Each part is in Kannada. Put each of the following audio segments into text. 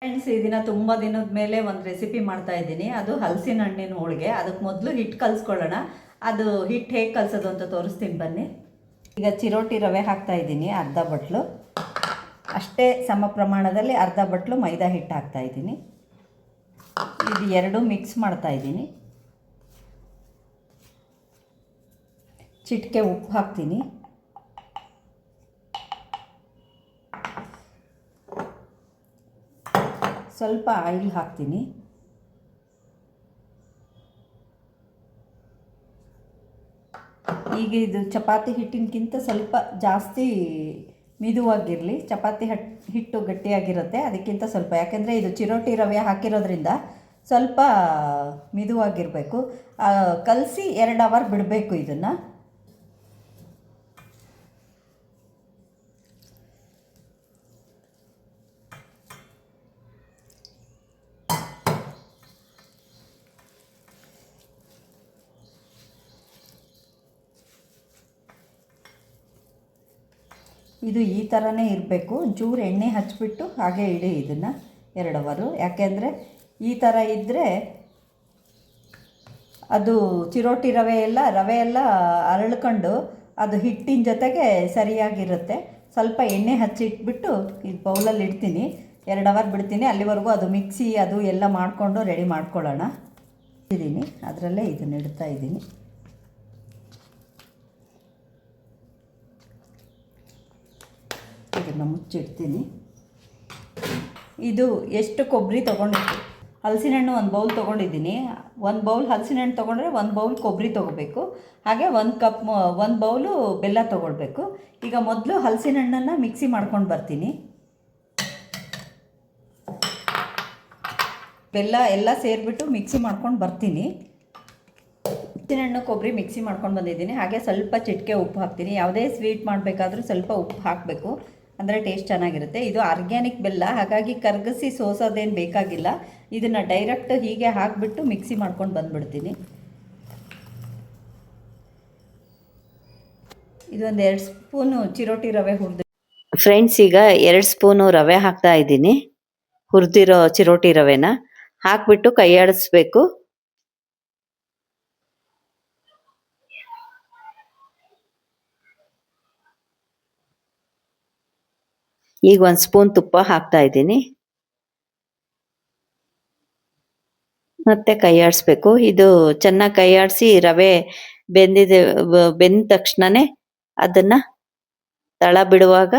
ಫ್ರೆಂಡ್ಸ್, ಈ ದಿನ ತುಂಬ ದಿನದ ಮೇಲೆ ಒಂದು ರೆಸಿಪಿ ಮಾಡ್ತಾ ಇದ್ದೀನಿ. ಅದು ಹಲಸಿನ ಹಣ್ಣಿನ ಹೋಳಿಗೆ. ಅದಕ್ಕೆ ಮೊದಲು ಹಿಟ್ಟು ಕಲಿಸ್ಕೊಳ್ಳೋಣ. ಅದು ಹಿಟ್ಟು ಹೇಗೆ ಕಲಿಸೋದು ಅಂತ ತೋರಿಸ್ತೀನಿ ಬನ್ನಿ. ಈಗ ಚಿರೋಟಿ ರವೆ ಹಾಕ್ತಾ ಇದ್ದೀನಿ, ಅರ್ಧ ಬಟ್ಲು. ಅಷ್ಟೇ ಸಮ ಪ್ರಮಾಣದಲ್ಲಿ ಅರ್ಧ ಬಟ್ಲು ಮೈದಾ ಹಿಟ್ಟು ಹಾಕ್ತಾ ಇದ್ದೀನಿ. ಇದು ಎರಡು ಮಿಕ್ಸ್ ಮಾಡ್ತಾ ಇದ್ದೀನಿ. ಚಿಟಿಕೆ ಉಪ್ಪು ಹಾಕ್ತೀನಿ. ಸ್ವಲ್ಪ ಆಯಿಲ್ ಹಾಕ್ತೀನಿ. ಈಗ ಇದು ಚಪಾತಿ ಹಿಟ್ಟಿನಕ್ಕಿಂತ ಸ್ವಲ್ಪ ಜಾಸ್ತಿ ಮಿದುವಾಗಿರಲಿ. ಚಪಾತಿ ಹಿಟ್ಟು ಗಟ್ಟಿಯಾಗಿರುತ್ತೆ, ಅದಕ್ಕಿಂತ ಸ್ವಲ್ಪ. ಯಾಕೆಂದರೆ ಇದು ಚಿರೋಟಿ ರವೆ ಹಾಕಿರೋದ್ರಿಂದ ಸ್ವಲ್ಪ ಮಿದುವಾಗಿರಬೇಕು. ಕಲಸಿ 2 ಅವರ್ ಬಿಡಬೇಕು ಇದನ್ನು. ಇದು ಈ ಥರನೇ ಇರಬೇಕು. ಒಂಚೂರು ಎಣ್ಣೆ ಹಚ್ಚಿಬಿಟ್ಟು ಹಾಗೆ ಇಡಿ ಇದನ್ನು 2 ಅವರು. ಯಾಕೆಂದರೆ ಈ ಥರ ಇದ್ದರೆ ಅದು ಚಿರೋಟಿ ರವೆ ಎಲ್ಲ ಅರಳ್ಕೊಂಡು ಅದು ಹಿಟ್ಟಿನ ಜೊತೆಗೆ ಸರಿಯಾಗಿರುತ್ತೆ. ಸ್ವಲ್ಪ ಎಣ್ಣೆ ಹಚ್ಚಿಟ್ಬಿಟ್ಟು ಇದು ಬೌಲಲ್ಲಿ ಇಡ್ತೀನಿ. 2 ಅವರ್ ಬಿಡ್ತೀನಿ. ಅಲ್ಲಿವರೆಗೂ ಅದು ಮಿಕ್ಸಿ ಅದು ಎಲ್ಲ ಮಾಡಿಕೊಂಡು ರೆಡಿ ಮಾಡ್ಕೊಳ್ಳೋಣ. ಇದ್ದೀನಿ ಅದರಲ್ಲೇ ಇದನ್ನು ಇಡ್ತಾ ಇದ್ದೀನಿ. ಇದನ್ನು ಮುಚ್ಚಿಡ್ತೀನಿ. ಇದು ಎಷ್ಟು ಕೊಬ್ಬರಿ ತೊಗೊಂಡಿದ್ದೀನಿ, ಹಲಸಿನ ಹಣ್ಣು 1 ಬೌಲ್ ತೊಗೊಂಡಿದ್ದೀನಿ. 1 ಬೌಲ್ ಹಲಸಿನ ಹಣ್ಣು ತೊಗೊಂಡ್ರೆ 1 ಬೌಲ್ ಕೊಬ್ಬರಿ ತೊಗೋಬೇಕು. ಹಾಗೆ 1 ಬೌಲು ಬೆಲ್ಲ ತೊಗೊಳ್ಬೇಕು. ಈಗ ಮೊದಲು ಹಲಸಿನ ಹಣ್ಣನ್ನು ಮಿಕ್ಸಿ ಮಾಡ್ಕೊಂಡು ಬರ್ತೀನಿ. ಬೆಲ್ಲ ಎಲ್ಲ ಸೇರಿಬಿಟ್ಟು ಮಿಕ್ಸಿ ಮಾಡ್ಕೊಂಡು ಬರ್ತೀನಿ. ಹಲಸಿನ ಹಣ್ಣು ಕೊಬ್ಬರಿ ಮಿಕ್ಸಿ ಮಾಡ್ಕೊಂಡು ಬಂದಿದ್ದೀನಿ. ಹಾಗೆ ಸ್ವಲ್ಪ ಚಿಟಿಕೆ ಉಪ್ಪು ಹಾಕ್ತೀನಿ. ಯಾವುದೇ ಸ್ವೀಟ್ ಮಾಡಬೇಕಾದ್ರೂ ಸ್ವಲ್ಪ ಉಪ್ಪು ಹಾಕಬೇಕು, ಅಂದರೆ ಟೇಸ್ಟ್ ಚೆನ್ನಾಗಿರುತ್ತೆ. ಇದು ಆರ್ಗ್ಯಾನಿಕ್ ಬೆಲ್ಲ, ಹಾಗಾಗಿ ಕರಗಿಸಿ ಸೋಸೋದೇನು ಬೇಕಾಗಿಲ್ಲ. ಇದನ್ನು ಡೈರೆಕ್ಟ್ ಹೀಗೆ ಹಾಕಿಬಿಟ್ಟು ಮಿಕ್ಸಿ ಮಾಡ್ಕೊಂಡು ಬಂದುಬಿಡ್ತೀನಿ. ಇದೊಂದು 2 ಸ್ಪೂನು ಚಿರೋಟಿ ರವೆ ಹುರಿದು ಫ್ರೆಂಡ್ಸ್, ಈಗ 2 ಸ್ಪೂನು ರವೆ ಹಾಕ್ತಾ ಇದ್ದೀನಿ. ಹುರಿದಿರೋ ಚಿರೋಟಿ ರವೆನ ಹಾಕ್ಬಿಟ್ಟು ಕೈ ಆಡಿಸ್ಬೇಕು. ಈಗ 1 ಸ್ಪೂನ್ ತುಪ್ಪ ಹಾಕ್ತಾ ಇದ್ದೀನಿ. ಮತ್ತೆ ಕೈ ಆಡಿಸ್ಬೇಕು. ಇದು ಚೆನ್ನಾಗಿ ಕೈ ಆಡಿಸಿ ರವೆ ಬೆಂದ ತಕ್ಷಣನೇ ಅದನ್ನ ತಳ ಬಿಡುವಾಗ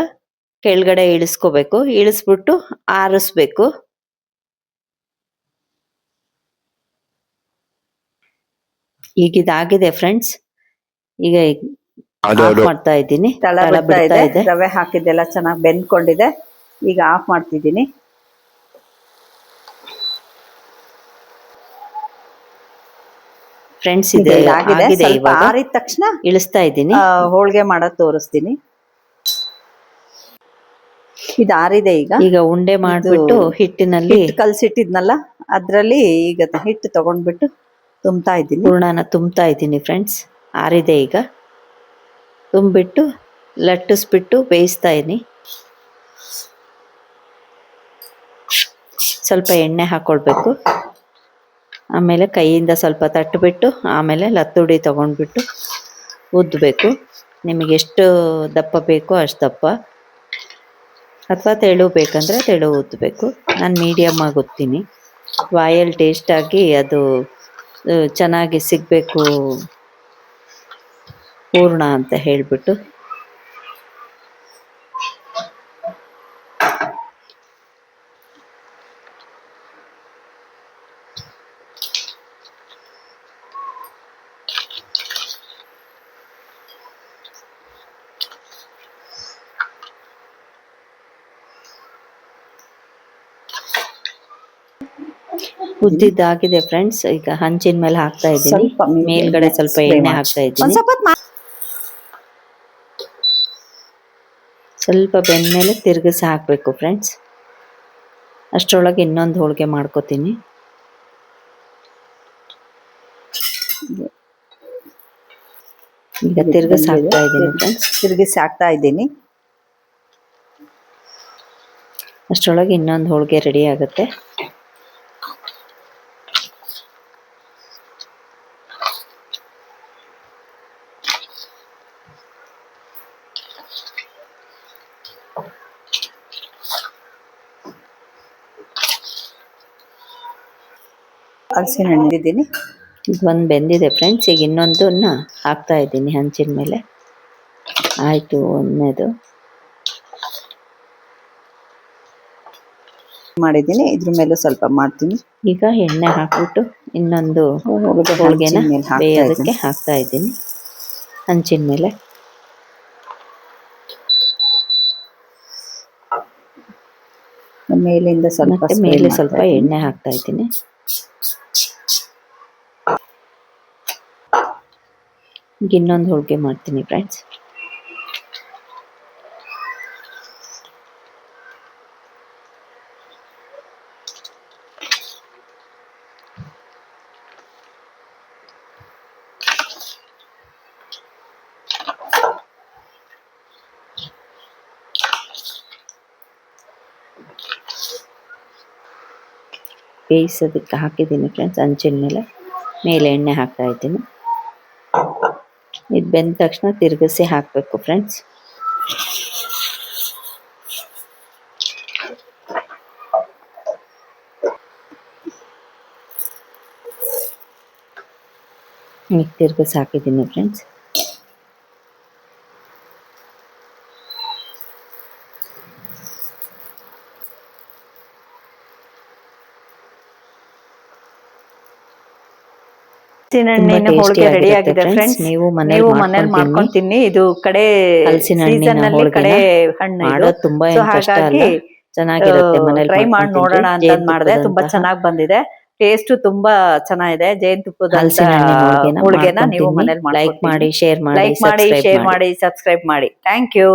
ಕೆಳಗಡೆ ಇಳಿಸ್ಕೋಬೇಕು. ಇಳಿಸ್ಬಿಟ್ಟು ಆರಿಸ್ಬೇಕು. ಈಗ ಇದಾಗಿದೆ ಫ್ರೆಂಡ್ಸ್. ಈಗ ಆಫ್ ಮಾಡ್ತಾ ಇದ್ದೀನಿ. ತಳ ಬಿಡ್ತಾ ಇದೆ. ರವೆ ಹಾಕಿದ್ದೆಲ್ಲ ಚೆನ್ನಾಗಿ ಬೆಂದ್ಕೊಂಡಿದೆ. ಈಗ ಆಫ್ ಮಾಡ್ತಿದ್ದೀನಿ. ಫ್ರೆಂಡ್ಸ್, ಇದು ಆಗಿದೆ. ಇವಾಗ ಆರಿದ ತಕ್ಷಣ ಇಳಿಸ್ತಾ ಇದ್ದೀನಿ. ಹೋಳಿಗೆ ಮಾಡೋದು ತೋರಿಸ್ತೀನಿ. ಇದು ಆರಿದೆ. ಈಗ ಉಂಡೆ ಮಾಡಿಬಿಟ್ಟು ಹಿಟ್ಟಿನಲ್ಲಿ ಕಲಸಿಟ್ಟಿದ್ನಲ್ಲ ಅದರಲ್ಲಿ ಈಗ ಹಿಟ್ಟು ತಗೊಂಡ್ಬಿಟ್ಟು ತುಂಬ್ತಾ ಇದ್ದೀನಿ. ಹೂರ್ಣನ ತುಂಬ್ತಾ ಇದ್ದೀನಿ ಫ್ರೆಂಡ್ಸ್. ಆರಿದೆ. ಈಗ ತುಂಬಿಟ್ಟು ಲಟ್ಟಿಸ್ಬಿಟ್ಟು ಬೇಯಿಸ್ತಾ ಇದ್ದೀನಿ. ಸ್ವಲ್ಪ ಎಣ್ಣೆ ಹಾಕ್ಕೊಳ್ಬೇಕು. ಆಮೇಲೆ ಕೈಯಿಂದ ಸ್ವಲ್ಪ ತಟ್ಟಿಬಿಟ್ಟು ಆಮೇಲೆ ಲತ್ತುಡಿ ತಗೊಂಡ್ಬಿಟ್ಟು ಉದ್ದಬೇಕು. ನಿಮಗೆ ಎಷ್ಟು ದಪ್ಪ ಬೇಕೋ ಅಷ್ಟು ದಪ್ಪ, ಅಥವಾ ತೆಳು ಬೇಕಂದರೆ ತೆಳು ಉದ್ದಬೇಕು. ನಾನು ಮೀಡಿಯಮ್ ಆಗಿ ಉತ್ತೀನಿ. ಬಾಯಲ್ಲಿ ಟೇಸ್ಟಾಗಿ ಅದು ಚೆನ್ನಾಗಿ ಸಿಗಬೇಕು ಹೂರ್ಣ ಅಂತ ಹೇಳಿಬಿಟ್ಟು. ಉದ್ದಿದ್ದಾಗಿದೆ ಫ್ರೆಂಡ್ಸ್. ಈಗ ಹಂಚಿನ ಮೇಲೆ ಹಾಕ್ತಾ ಇದ್ದೀನಿ. ಮೇಲ್ಗಡೆ ಸ್ವಲ್ಪ ಎಣ್ಣೆ ಹಾಕ್ತಾ ಇದ್ದೀನಿ. ಸ್ವಲ್ಪ ಬೆಂದ್ಮೇಲೆ ತಿರುಗಿಸಿ ಹಾಕಬೇಕು ಫ್ರೆಂಡ್ಸ್. ಅಷ್ಟರೊಳಗೆ ಇನ್ನೊಂದು ಹೋಳಿಗೆ ಮಾಡ್ಕೋತೀನಿ. ಈಗ ತಿರುಗಿಸಿ ಹಾಕ್ತಾ ಇದ್ದೀನಿ ಫ್ರೆಂಡ್ಸ್. ತಿರುಗಿಸಿ ಹಾಕ್ತಾ ಇದ್ದೀನಿ. ಅಷ್ಟರೊಳಗೆ ಇನ್ನೊಂದು ಹೋಳಿಗೆ ರೆಡಿ ಆಗುತ್ತೆ. ಹಲಸಿನ ಹಣ್ಣು ಇದ್ದೀನಿ. ಇದು ಒಂದು ಬೆಂದಿದೆ ಫ್ರೆಂಡ್ಸ್. ಈಗ ಇನ್ನೊಂದನ್ನ ಹಾಕ್ತಾ ಇದ್ದೀನಿ ಹಂಚಿನ ಮೇಲೆ. ಆಯಿತು ಒಂದನೇದು ಮಾಡಿದ್ದೀನಿ, ಇದ್ರ ಮೇಲೂ ಸ್ವಲ್ಪ ಮಾಡ್ತೀನಿ. ಈಗ ಎಣ್ಣೆ ಹಾಕ್ಬಿಟ್ಟು ಇನ್ನೊಂದು ಹೋಳಿಗೆನ ಹೋಳಿಗೆನ ಬೇಯೋದಕ್ಕೆ ಬೇಯೋದಕ್ಕೆ ಹಾಕ್ತಾ ಇದ್ದೀನಿ ಹಂಚಿನ ಮೇಲೆ. ಮೇಲಿಂದ ಸ್ವಲ್ಪ ಮತ್ತೆ ಮೇಲೆ ಸ್ವಲ್ಪ ಎಣ್ಣೆ ಹಾಕ್ತಾ ಇದ್ದೀನಿ. ಈಗ ಇನ್ನೊಂದು ಹೋಳಿಗೆ ಮಾಡ್ತೀನಿ ಫ್ರೆಂಡ್ಸ್. ಬೇಯಿಸೋದಕ್ಕೆ ಹಾಕಿದ್ದೀನಿ ಫ್ರೆಂಡ್ಸ್ ಹಂಚಿನ ಮೇಲೆ ಎಣ್ಣೆ ಹಾಕ್ತಾ ಇದ್ದೀನಿ. ಇದು ಬೆಂದ ತಕ್ಷಣ ತಿರುಗಿಸಿ ಹಾಕಬೇಕು ಫ್ರೆಂಡ್ಸ್. ಈಗ ತಿರುಗಿಸಿ ಹಾಕಿದ್ದೀನಿ ಫ್ರೆಂಡ್ಸ್. ಹೋಳಿಗೆ ರೆಡಿ ಆಗಿದೆ ಫ್ರೆಂಡ್ಸ್. ನೀವು ಮನೇಲಿ ಮಾಡ್ಕೊಂಡು ತಿನ್ನಿ. ಇದು ಕಡೆ ಹಲಸಿನ ಸೀಸನ್ ನಲ್ಲಿ ಕಡೆ ಹಣ್ಣು ಮಾಡೋದು ತುಂಬಾ ಕಷ್ಟ ಅಲ್ಲ, ಹಾಗಾಗಿ ಚೆನ್ನಾಗಿರುತ್ತೆ. ಮನೇಲಿ ಟ್ರೈ ಮಾಡಿ ನೋಡೋಣ ಅಂತ ಮಾಡಿದೆ. ತುಂಬಾ ಚೆನ್ನಾಗಿ ಬಂದಿದೆ. ಟೇಸ್ಟ್ ತುಂಬಾ ಚೆನ್ನಾಗಿದೆ. ಜೇನುತುಪ್ಪದ ಹೋಳಿಗೆನ ನೀವು ಮನೇಲಿ ಲೈಕ್ ಮಾಡಿ, ಶೇರ್ ಮಾಡಿ, ಲೈಕ್ ಮಾಡಿ, ಶೇರ್ ಮಾಡಿ, ಸಬ್ಸ್ಕ್ರೈಬ್ ಮಾಡಿ. Thank you.